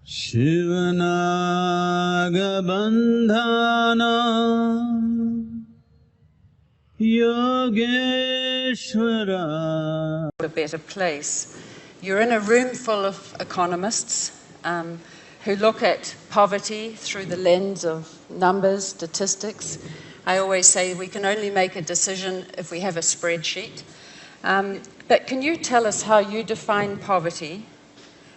Shivanagabandhana Yogeshwara. A better place. You're in a room full of economists who look at poverty through the lens of numbers, statistics. I always say we can only make a decision if we have a spreadsheet. But can you tell us how you define poverty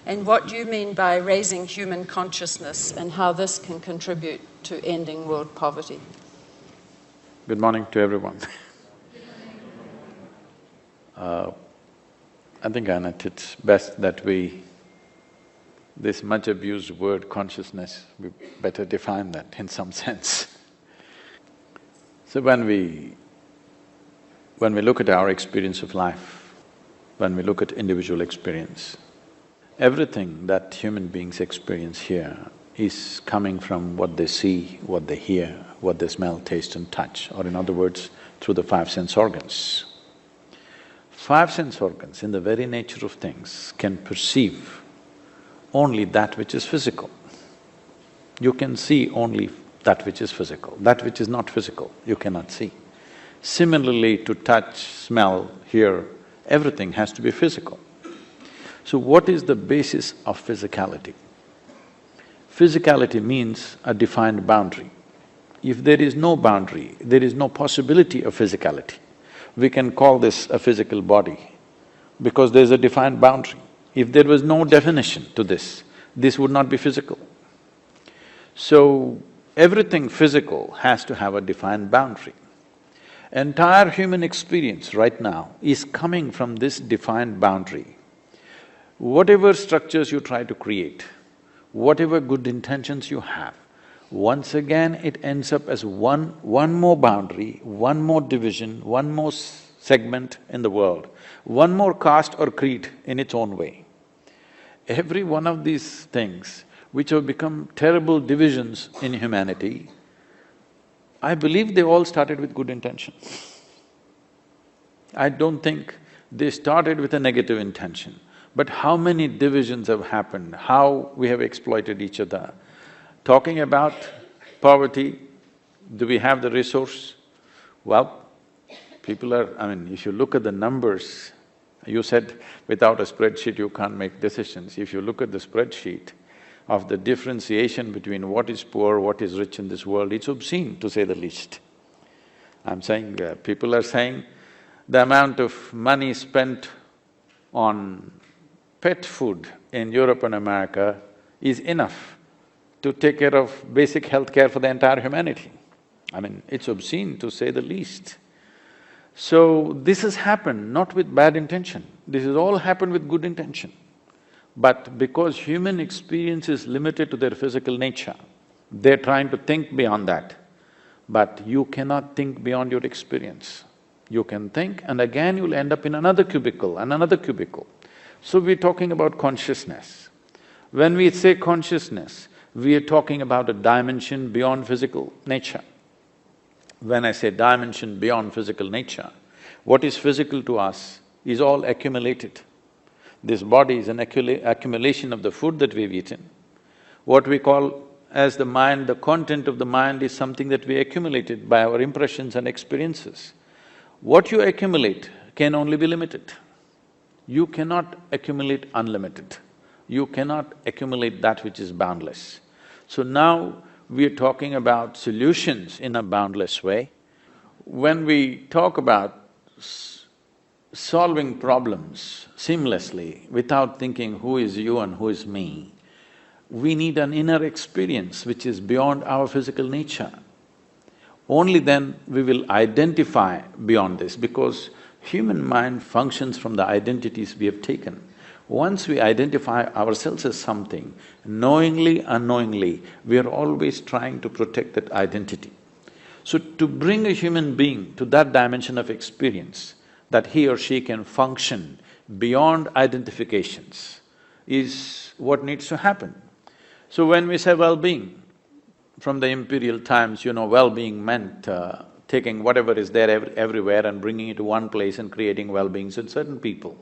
and what you mean by raising human consciousness and how this can contribute to ending world poverty? Good morning to everyone. I think, Annette, it's best that this much abused word consciousness, we better define that in some sense. So when we look at our experience of life, when we look at individual experience, everything that human beings experience here is coming from what they see, what they hear, what they smell, taste and touch, or in other words, through the five sense organs. Five sense organs, in the very nature of things, can perceive only that which is physical. You can see only that which is physical. That which is not physical, you cannot see. Similarly, to touch, smell, hear, everything has to be physical. So what is the basis of physicality? Physicality means a defined boundary. If there is no boundary, there is no possibility of physicality. We can call this a physical body because there's a defined boundary. If there was no definition to this would not be physical. So, everything physical has to have a defined boundary. Entire human experience right now is coming from this defined boundary. Whatever structures you try to create, whatever good intentions you have, once again it ends up as one more boundary, one more division, one more segment in the world, one more caste or creed in its own way. Every one of these things which have become terrible divisions in humanity, I believe they all started with good intention. I don't think they started with a negative intention, but how many divisions have happened, how we have exploited each other. Talking about poverty, do we have the resource? Well, people are… if you look at the numbers, you said without a spreadsheet you can't make decisions. If you look at the spreadsheet of the differentiation between what is poor, what is rich in this world, it's obscene to say the least. I'm saying, people are saying the amount of money spent on pet food in Europe and America is enough to take care of basic health care for the entire humanity. It's obscene to say the least. So, this has happened not with bad intention, this has all happened with good intention. But because human experience is limited to their physical nature, they're trying to think beyond that. But you cannot think beyond your experience. You can think and again you'll end up in another cubicle and another cubicle. So we're talking about consciousness. When we say consciousness, we are talking about a dimension beyond physical nature. When I say dimension beyond physical nature, what is physical to us is all accumulated. This body is an accumulation of the food that we've eaten. What we call as the mind, the content of the mind is something that we accumulated by our impressions and experiences. What you accumulate can only be limited. You cannot accumulate unlimited. You cannot accumulate that which is boundless. So now we are talking about solutions in a boundless way. When we talk about solving problems seamlessly without thinking who is you and who is me, we need an inner experience which is beyond our physical nature. Only then we will identify beyond this, because human mind functions from the identities we have taken. Once we identify ourselves as something, knowingly, unknowingly, we are always trying to protect that identity. So to bring a human being to that dimension of experience, that he or she can function beyond identifications, is what needs to happen. So when we say well-being, from the imperial times, well-being meant taking whatever is there everywhere and bringing it to one place and creating well-beings in certain people.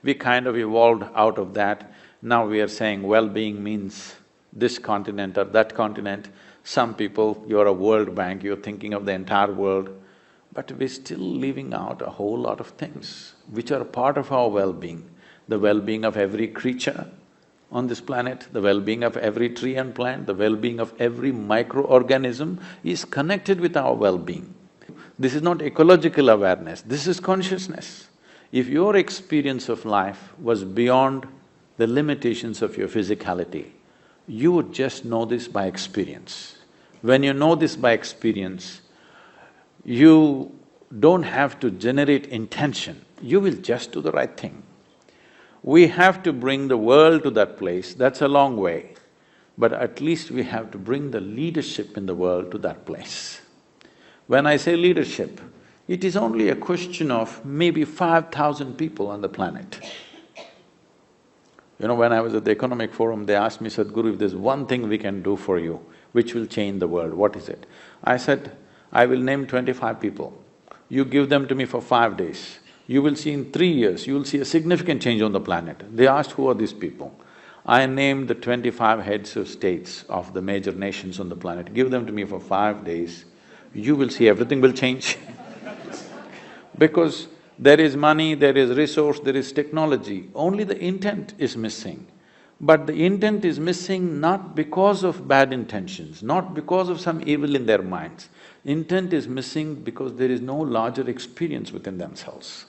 We kind of evolved out of that. Now we are saying well-being means this continent or that continent. Some people, you're a World Bank, you're thinking of the entire world, but we're still leaving out a whole lot of things which are part of our well-being. The well-being of every creature on this planet, the well-being of every tree and plant, the well-being of every microorganism is connected with our well-being. This is not ecological awareness, this is consciousness. If your experience of life was beyond the limitations of your physicality, you would just know this by experience. When you know this by experience, you don't have to generate intention, you will just do the right thing. We have to bring the world to that place, that's a long way, but at least we have to bring the leadership in the world to that place. When I say leadership, it is only a question of maybe 5,000 people on the planet. You know, when I was at the Economic Forum, they asked me, Sadhguru, if there's one thing we can do for you, which will change the world, what is it? I said, I will name 25 people. You give them to me for 5 days. You will see in 3 years, you will see a significant change on the planet. They asked, who are these people? I named the 25 heads of states of the major nations on the planet. Give them to me for 5 days, you will see everything will change. Because there is money, there is resource, there is technology, only the intent is missing. But the intent is missing not because of bad intentions, not because of some evil in their minds. Intent is missing because there is no larger experience within themselves.